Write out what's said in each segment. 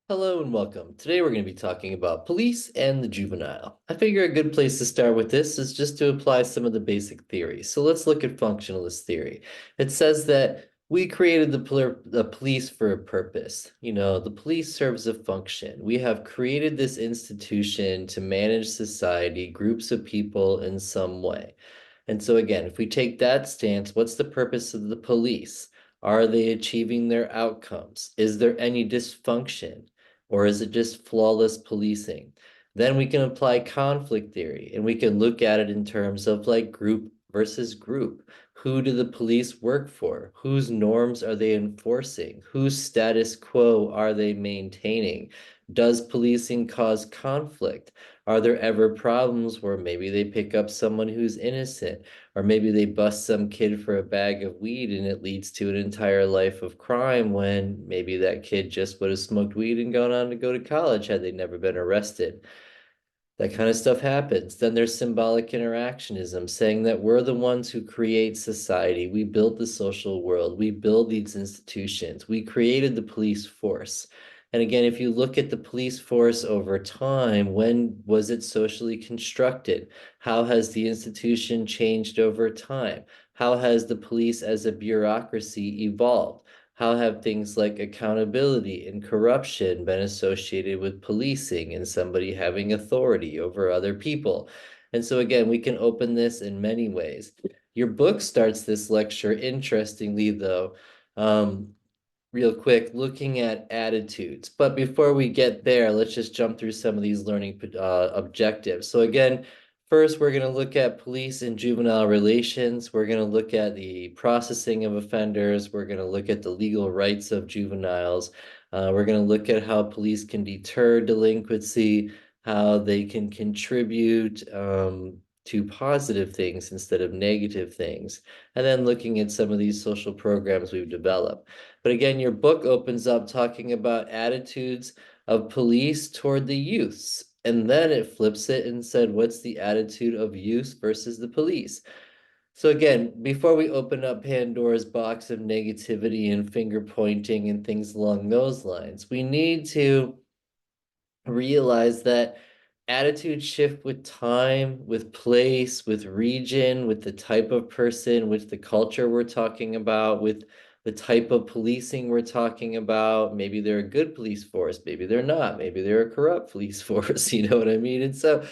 Hello and welcome. Today we're going to be talking about police and the juvenile. I figure a good place to start with this is just to apply some of the basic theories. So let's look at functionalist theory. It says that we created the police for a purpose. The police serves a function. We have created this institution to manage society, groups of people in some way. And so again, if we take that stance, what's the purpose of the police? Are they achieving their outcomes? Is there any dysfunction? Or is it just flawless policing? Then we can apply conflict theory and we can look at it in terms of like group versus group. Who do the police work for? Whose norms are they enforcing? Whose status quo are they maintaining? Does policing cause conflict? Are there ever problems where maybe they pick up someone who's innocent, or maybe they bust some kid for a bag of weed and it leads to an entire life of crime when maybe that kid just would have smoked weed and gone on to go to college had they never been arrested? That kind of stuff happens. Then there's symbolic interactionism, saying that we're the ones who create society. We build the social world. We build these institutions. We created the police force. And again, if you look at the police force over time, when was it socially constructed? How has the institution changed over time? How has the police as a bureaucracy evolved? How have things like accountability and corruption been associated with policing and somebody having authority over other people? And so, again, we can open this in many ways. Your book starts this lecture, interestingly, though, real quick, looking at attitudes. But before we get there, let's just jump through some of these learning objectives. So, again, first, we're going to look at police and juvenile relations. We're going to look at the processing of offenders. We're going to look at the legal rights of juveniles. We're going to look at how police can deter delinquency, how they can contribute to positive things instead of negative things, and then looking at some of these social programs we've developed. But again, your book opens up talking about attitudes of police toward the youths. And then it flips it and said, what's the attitude of youth versus the police? So again, before we open up Pandora's box of negativity and finger pointing and things along those lines, we need to realize that attitudes shift with time, with place, with region, with the type of person, with the culture we're talking about, with the type of policing we're talking about. Maybe they're a good police force, maybe they're not, maybe they're a corrupt police force, you know what I mean? And so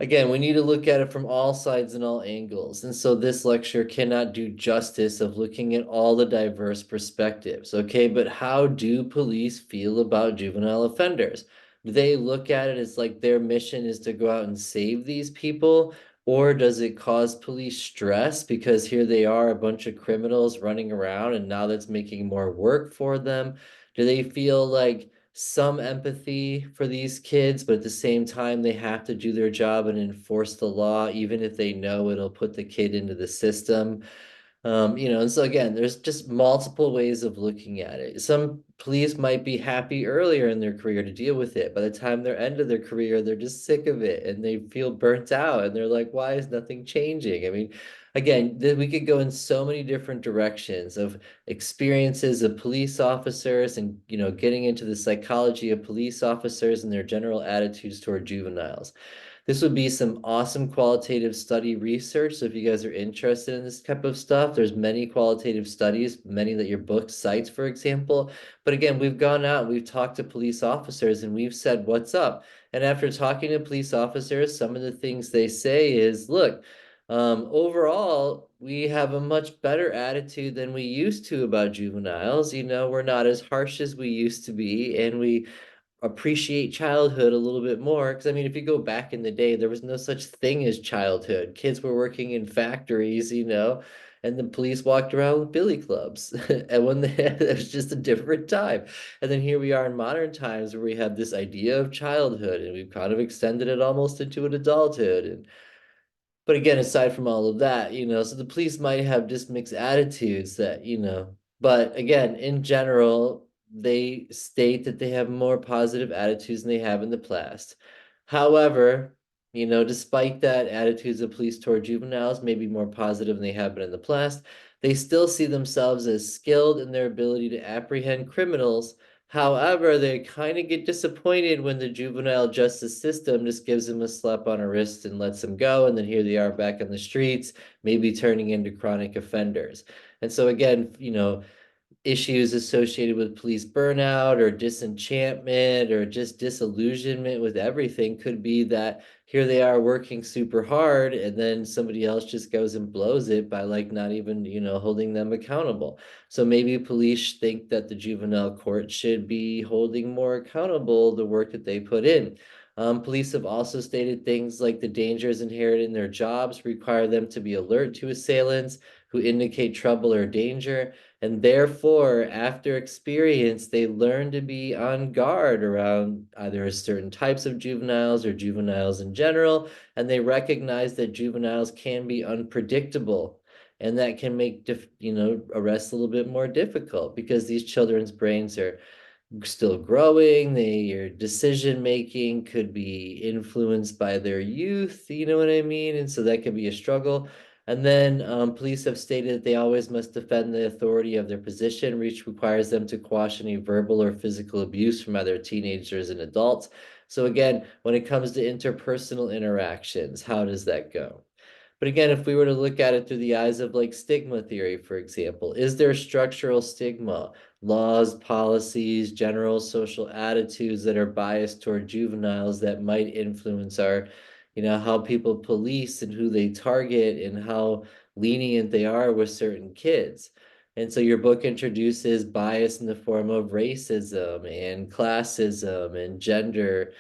again, we need to look at it from all sides and all angles. And so this lecture cannot do justice of looking at all the diverse perspectives. Okay, but how do police feel about juvenile offenders? Do they look at it as like their mission is to go out and save these people? Or does it cause police stress because here they are, a bunch of criminals running around, and now that's making more work for them? Do they feel like some empathy for these kids, but at the same time, they have to do their job and enforce the law, even if they know it'll put the kid into the system? And so again, there's just multiple ways of looking at it. Some police might be happy earlier in their career to deal with it. By the time they're end of their career, they're just sick of it and they feel burnt out and they're like, why is nothing changing? I mean, again, we could go in so many different directions of experiences of police officers and, getting into the psychology of police officers and their general attitudes toward juveniles. This would be some awesome qualitative study research. So if you guys are interested in this type of stuff, there's many qualitative studies, many that your book cites, for example. But again, we've gone out and we've talked to police officers and we've said, what's up? And after talking to police officers, some of the things they say is, look, overall, we have a much better attitude than we used to about juveniles. We're not as harsh as we used to be, and we appreciate childhood a little bit more. Because I mean, if you go back in the day, there was no such thing as childhood. Kids were working in factories, and the police walked around with billy clubs. And it was just a different time. And then here we are in modern times where we have this idea of childhood and we've kind of extended it almost into an adulthood. But again, aside from all of that, so the police might have just mixed attitudes that, but again, in general, they state that they have more positive attitudes than they have in the past. However, despite that, attitudes of police toward juveniles may be more positive than they have been in the past. They still see themselves as skilled in their ability to apprehend criminals, However, they kind of get disappointed when the juvenile justice system just gives them a slap on the wrist and lets them go. And then here they are back on the streets, maybe turning into chronic offenders. And so, again, issues associated with police burnout or disenchantment or just disillusionment with everything could be that here they are working super hard and then somebody else just goes and blows it by like not even, holding them accountable. So maybe police think that the juvenile court should be holding more accountable the work that they put in. Police have also stated things like the dangers inherent in their jobs require them to be alert to assailants who indicate trouble or danger. And therefore, after experience, they learn to be on guard around either certain types of juveniles or juveniles in general. And they recognize that juveniles can be unpredictable. And that can make, arrests a little bit more difficult because these children's brains are still growing. Their decision making could be influenced by their youth, you know what I mean? And so that could be a struggle. And then police have stated that they always must defend the authority of their position, which requires them to quash any verbal or physical abuse from other teenagers and adults. So again, when it comes to interpersonal interactions, how does that go? But again, if we were to look at it through the eyes of like stigma theory, for example, is there structural stigma, laws, policies, general social attitudes that are biased toward juveniles that might influence our, how people police and who they target and how lenient they are with certain kids? And so your book introduces bias in the form of racism and classism and gender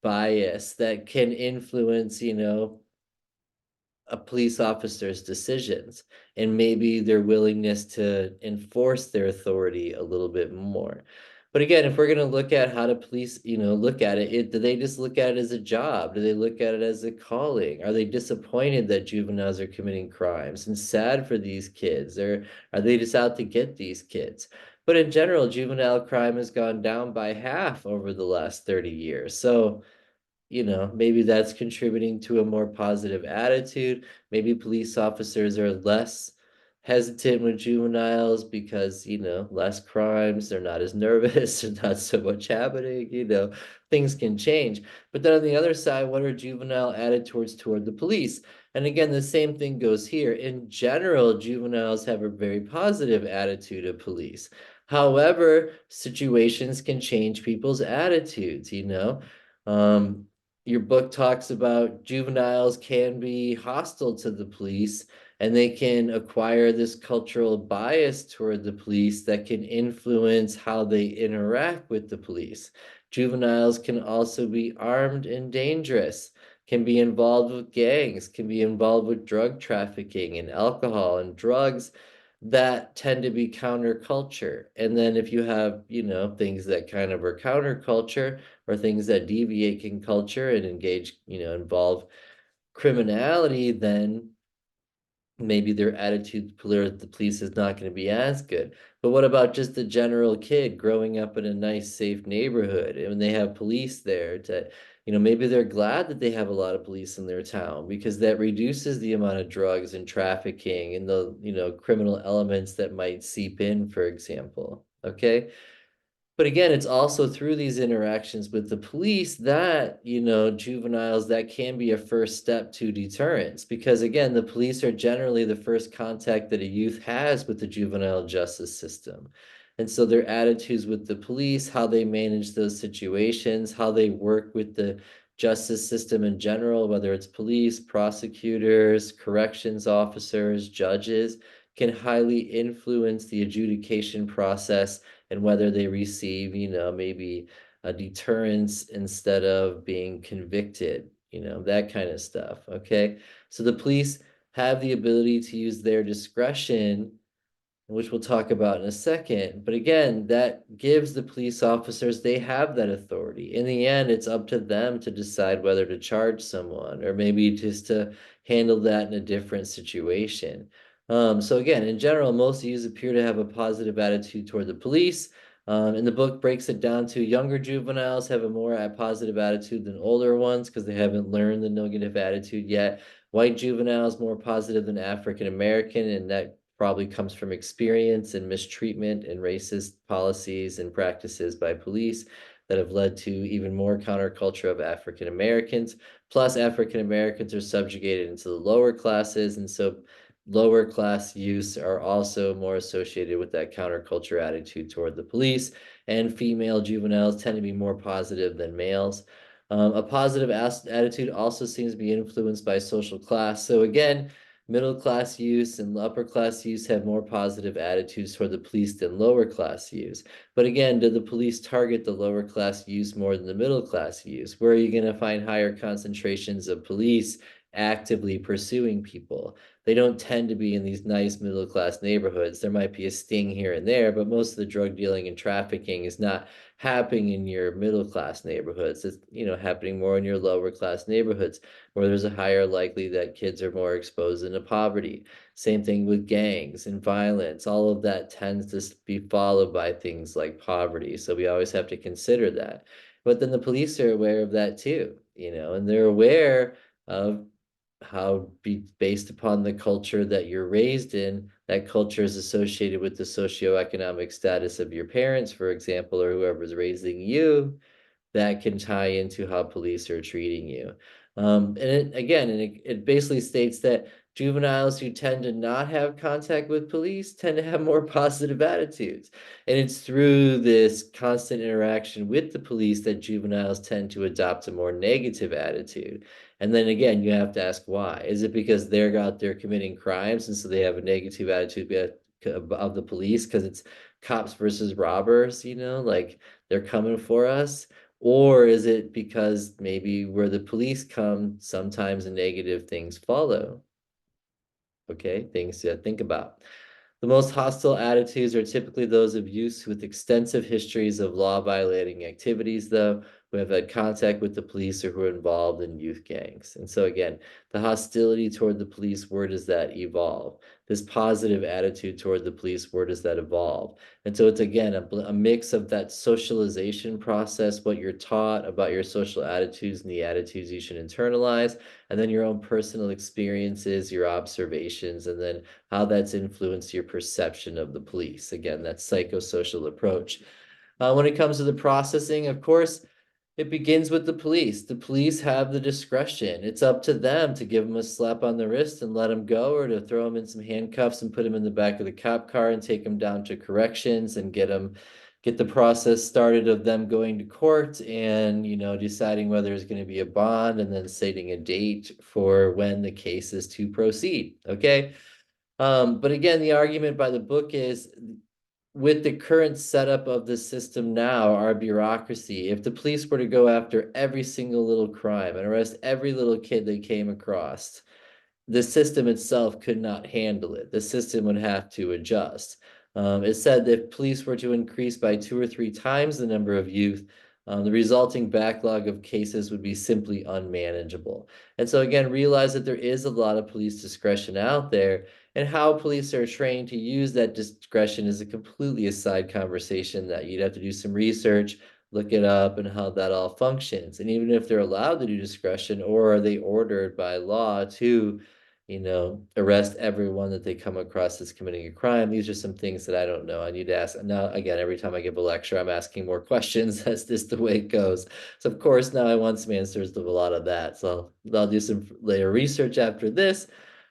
bias that can influence, a police officer's decisions and maybe their willingness to enforce their authority a little bit more. But again, if we're going to look at how to police, look at it, do they just look at it as a job? Do they look at it as a calling? Are they disappointed that juveniles are committing crimes and sad for these kids? Or are they just out to get these kids? But in general, juvenile crime has gone down by half over the last 30 years. So, maybe that's contributing to a more positive attitude. Maybe police officers are less hesitant with juveniles because, less crimes, they're not as nervous, there's not so much happening, things can change. But then on the other side, what are juvenile attitudes toward the police? And again, the same thing goes here. In general, juveniles have a very positive attitude of police. However, situations can change people's attitudes, Um, your book talks about juveniles can be hostile to the police and they can acquire this cultural bias toward the police that can influence how they interact with the police. Juveniles can also be armed and dangerous, can be involved with gangs, can be involved with drug trafficking and alcohol and drugs that tend to be counterculture. And then if you have, things that kind of are counterculture, or things that deviate in culture and engage, involve criminality, then maybe their attitude toward the police is not going to be as good. But what about just the general kid growing up in a nice, safe neighborhood and they have police there to, maybe they're glad that they have a lot of police in their town because that reduces the amount of drugs and trafficking and the, criminal elements that might seep in, for example. Okay. But again, it's also through these interactions with the police that, juveniles, that can be a first step to deterrence. Because again, the police are generally the first contact that a youth has with the juvenile justice system. And so their attitudes with the police, how they manage those situations, how they work with the justice system in general, whether it's police, prosecutors, corrections officers, judges, can highly influence the adjudication process and whether they receive, maybe a deterrence instead of being convicted, that kind of stuff. Okay. So the police have the ability to use their discretion, which we'll talk about in a second. But again, that gives the police officers, they have that authority. In the end, it's up to them to decide whether to charge someone or maybe just to handle that in a different situation. So again, in general, most youths appear to have a positive attitude toward the police. And the book breaks it down to younger juveniles have a more positive attitude than older ones because they haven't learned the negative attitude yet. White juveniles more positive than African American, and that probably comes from experience and mistreatment and racist policies and practices by police that have led to even more counterculture of African Americans. Plus, African Americans are subjugated into the lower classes, and so lower class youths are also more associated with that counterculture attitude toward the police, and female juveniles tend to be more positive than males. A positive attitude also seems to be influenced by social class. So again, middle class youths and upper class youths have more positive attitudes toward the police than lower class youths. But again, do the police target the lower class youths more than the middle class youths? Where are you going to find higher concentrations of police actively pursuing people? They don't tend to be in these nice middle class neighborhoods. There might be a sting here and there, but most of the drug dealing and trafficking is not happening in your middle class neighborhoods. It's, happening more in your lower class neighborhoods where there's a higher likely that kids are more exposed into poverty. Same thing with gangs and violence. All of that tends to be followed by things like poverty. So we always have to consider that. But then the police are aware of that too, and they're aware of how based upon the culture that you're raised in, that culture is associated with the socioeconomic status of your parents, for example, or whoever's raising you, that can tie into how police are treating you. And it basically states that juveniles who tend to not have contact with police tend to have more positive attitudes. And it's through this constant interaction with the police that juveniles tend to adopt a more negative attitude. And then again, you have to ask why. Is it because they're out there committing crimes and so they have a negative attitude of the police because it's cops versus robbers, like they're coming for us? Or is it because maybe where the police come, sometimes negative things follow? Okay, things to think about. The most hostile attitudes are typically those of youths with extensive histories of law-violating activities, though, who have had contact with the police or who are involved in youth gangs. And so again, the hostility toward the police, where does that evolve? This positive attitude toward the police, where does that evolve? And so it's again a mix of that socialization process, what you're taught about your social attitudes and the attitudes you should internalize, and then your own personal experiences, your observations, and then how that's influenced your perception of the police. Again, that psychosocial approach. When it comes to the processing, of course, it begins with the police. The police have the discretion. It's up to them to give him a slap on the wrist and let him go, or to throw him in some handcuffs and put him in the back of the cop car and take him down to corrections and get the process started of them going to court and, deciding whether there's going to be a bond and then setting a date for when the case is to proceed. Okay. But again, the argument by the book is, with the current setup of the system now, our bureaucracy, if the police were to go after every single little crime and arrest every little kid they came across, the system itself could not handle it. The system would have to adjust. It said that if police were to increase by 2 or 3 times the number of youth, the resulting backlog of cases would be simply unmanageable. And so again, realize that there is a lot of police discretion out there, and how police are trained to use that discretion is a completely aside conversation that you'd have to do some research, look it up, and how that all functions. And even if they're allowed to do discretion, or are they ordered by law to arrest everyone that they come across as committing a crime? These are some things that I don't know. I need to ask. Now, again, every time I give a lecture, I'm asking more questions. That's just the way it goes. So, of course, now I want some answers to a lot of that. So I'll do some later research after this.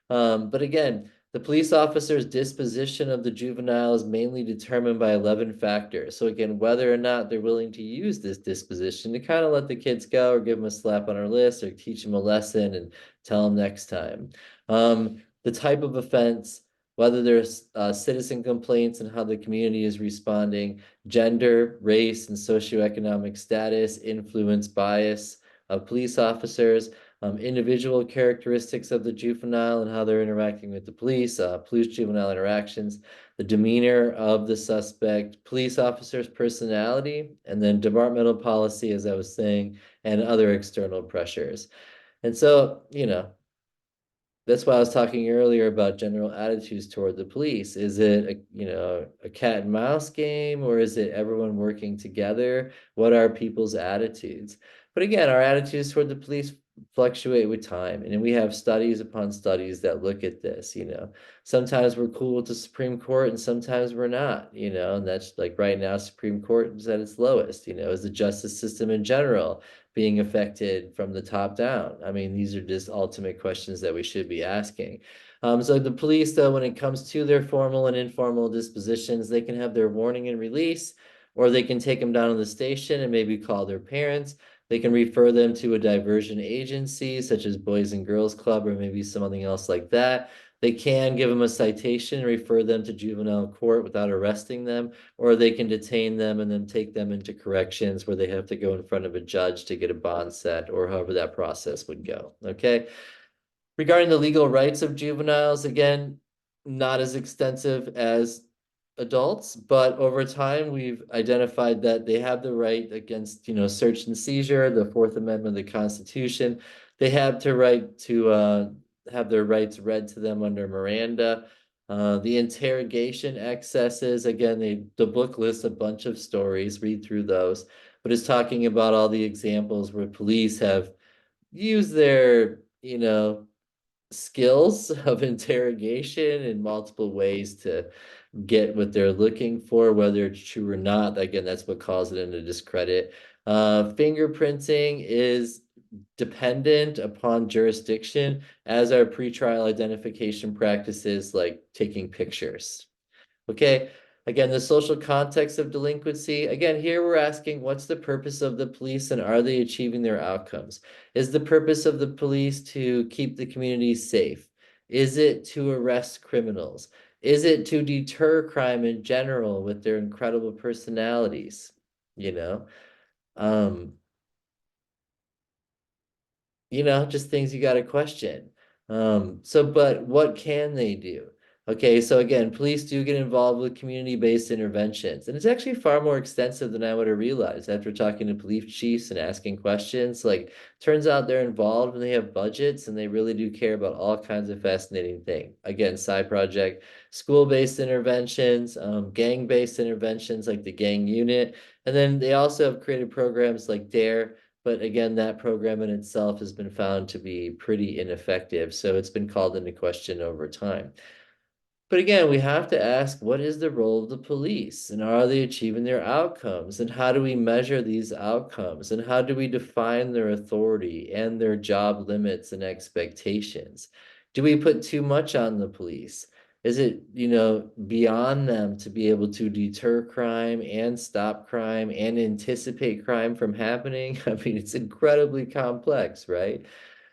But again, the police officer's disposition of the juvenile is mainly determined by 11 factors. So again, whether or not they're willing to use this disposition to kind of let the kids go or give them a slap on our list or teach them a lesson and tell them next time. The type of offense, whether there's citizen complaints and how the community is responding, gender, race, and socioeconomic status, influence, bias of police officers, individual characteristics of the juvenile and how they're interacting with the police, police-juvenile interactions, the demeanor of the suspect, police officer's personality, and then departmental policy, as I was saying, and other external pressures. And so, that's why I was talking earlier about general attitudes toward the police. Is it a cat and mouse game, or is it everyone working together? What are people's attitudes? But again, our attitudes toward the police fluctuate with time. And we have studies upon studies that look at this, you know. Sometimes we're cool with the Supreme Court and sometimes we're not, you know, and that's like right now, Supreme Court is at its lowest, you know, is the justice system in general being affected from the top down? I mean, these are just ultimate questions that we should be asking. So the police, though, when it comes to their formal and informal dispositions, they can have their warning and release, or they can take them down to the station and maybe call their parents. They can refer them to a diversion agency, such as Boys and Girls Club, or maybe something else like that. They can give them a citation, refer them to juvenile court without arresting them, or they can detain them and then take them into corrections where they have to go in front of a judge to get a bond set, or however that process would go. Okay. Regarding the legal rights of juveniles, again, not as extensive as adults, but over time we've identified that they have the right against, you know, search and seizure, the Fourth Amendment of the Constitution. They have to right to have their rights read to them under Miranda. The interrogation excesses, again, the book lists a bunch of stories, read through those, but it's talking about all the examples where police have used their, you know, skills of interrogation in multiple ways to get what they're looking for, whether it's true or not. Again, that's what calls it into discredit. Fingerprinting is dependent upon jurisdiction, as are pretrial identification practices like taking pictures. Okay, again, the social context of delinquency. Again, here we're asking what's the purpose of the police and are they achieving their outcomes? Is the purpose of the police to keep the community safe? Is it to arrest criminals? Is it to deter crime in general with their incredible personalities? You know, um, just things you got to question. But what can they do? Okay, so again, police do get involved with community-based interventions, and it's actually far more extensive than I would have realized after talking to police chiefs and asking questions. Like, turns out they're involved and they have budgets and they really do care about all kinds of fascinating things. Again, side project, school-based interventions, gang-based interventions like the gang unit, and then they also have created programs like DARE, but again, that program in itself has been found to be pretty ineffective. So it's been called into question over time. But again, we have to ask, what is the role of the police? And are they achieving their outcomes? And how do we measure these outcomes? And how do we define their authority and their job limits and expectations? Do we put too much on the police? Is it, beyond them to be able to deter crime and stop crime and anticipate crime from happening? I mean, it's incredibly complex, right?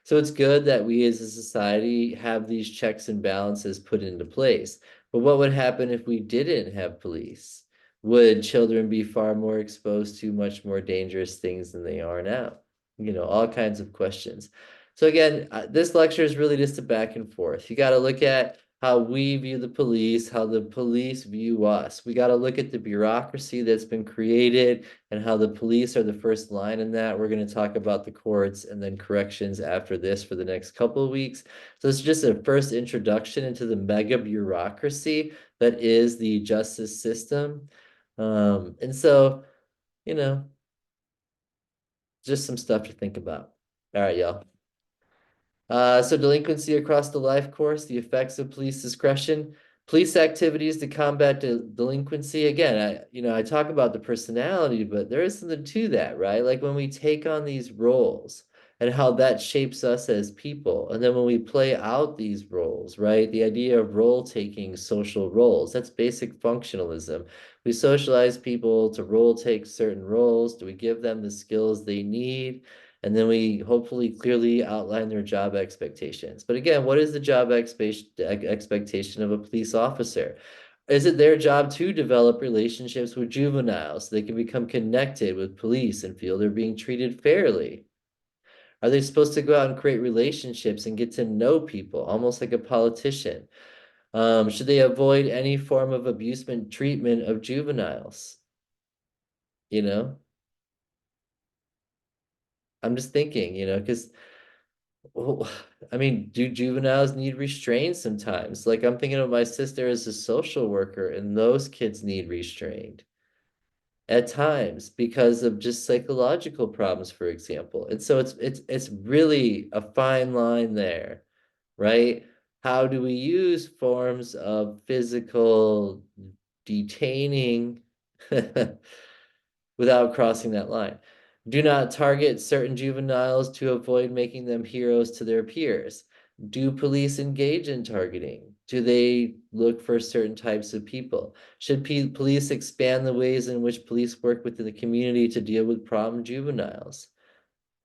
So it's good that we as a society have these checks and balances put into place. But what would happen if we didn't have police? Would children be far more exposed to much more dangerous things than they are now? All kinds of questions. So again, this lecture is really just a back and forth. You got to look at how we view the police, how the police view us. We got to look at the bureaucracy that's been created and how the police are the first line in that. We're going to talk about the courts and then corrections after this for the next couple of weeks. So it's just a first introduction into the mega bureaucracy that is the justice system. And so, you know, just some stuff to think about. All right, y'all. So delinquency across the life course, the effects of police discretion, police activities to combat delinquency. Again, I talk about the personality, but there is something to that, right? Like when we take on these roles and how that shapes us as people. And then when we play out these roles, right? The idea of role taking social roles, that's basic functionalism. We socialize people to role take certain roles. Do we give them the skills they need? And then we hopefully clearly outline their job expectations. But again, what is the job expectation of a police officer? Is it their job to develop relationships with juveniles so they can become connected with police and feel they're being treated fairly? Are they supposed to go out and create relationships and get to know people, almost like a politician? Should they avoid any form of abusement treatment of juveniles? You know, I'm just thinking, because well, I mean, do juveniles need restraint sometimes? Like I'm thinking of my sister as a social worker, and those kids need restrained. at times because of just psychological problems, for example. And so it's really a fine line there, right? How do we use forms of physical detaining without crossing that line? Do not target certain juveniles to avoid making them heroes to their peers. Do police engage in targeting? Do they look for certain types of people? Should police expand the ways in which police work within the community to deal with problem juveniles?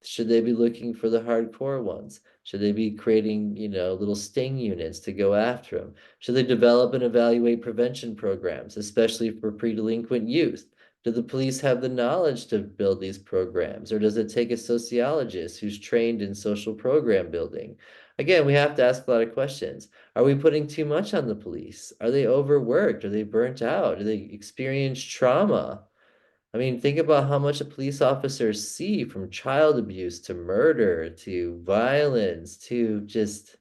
Should they be looking for the hardcore ones? Should they be creating, little sting units to go after them? Should they develop and evaluate prevention programs, especially for pre-delinquent youth? Do the police have the knowledge to build these programs, or does it take a sociologist who's trained in social program building? Again, we have to ask a lot of questions. Are we putting too much on the police? Are they overworked? Are they burnt out? Do they experience trauma? I mean, think about how much a police officers see, from child abuse to murder to violence to just,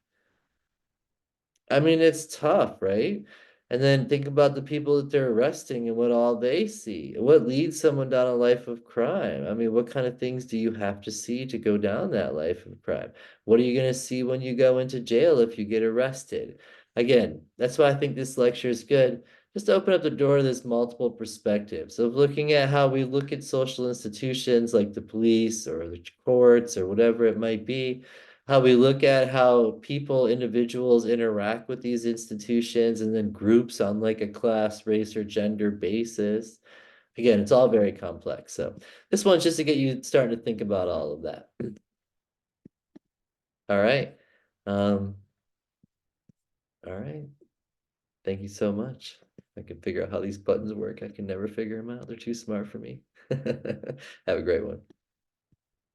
I mean, it's tough, right? And then think about the people that they're arresting and what all they see. What leads someone down a life of crime? I mean, what kind of things do you have to see to go down that life of crime? What are you going to see when you go into jail if you get arrested? Again, that's why I think this lecture is good. Just to open up the door to this multiple perspectives of looking at how we look at social institutions like the police or the courts or whatever it might be, how we look at how people, individuals interact with these institutions, and then groups on like a class, race, or gender basis. Again, it's all very complex. So this one's just to get you starting to think about all of that. All right. Um, all right. Thank you so much. I can figure out how these buttons work. I can never figure them out. They're too smart for me. Have a great one.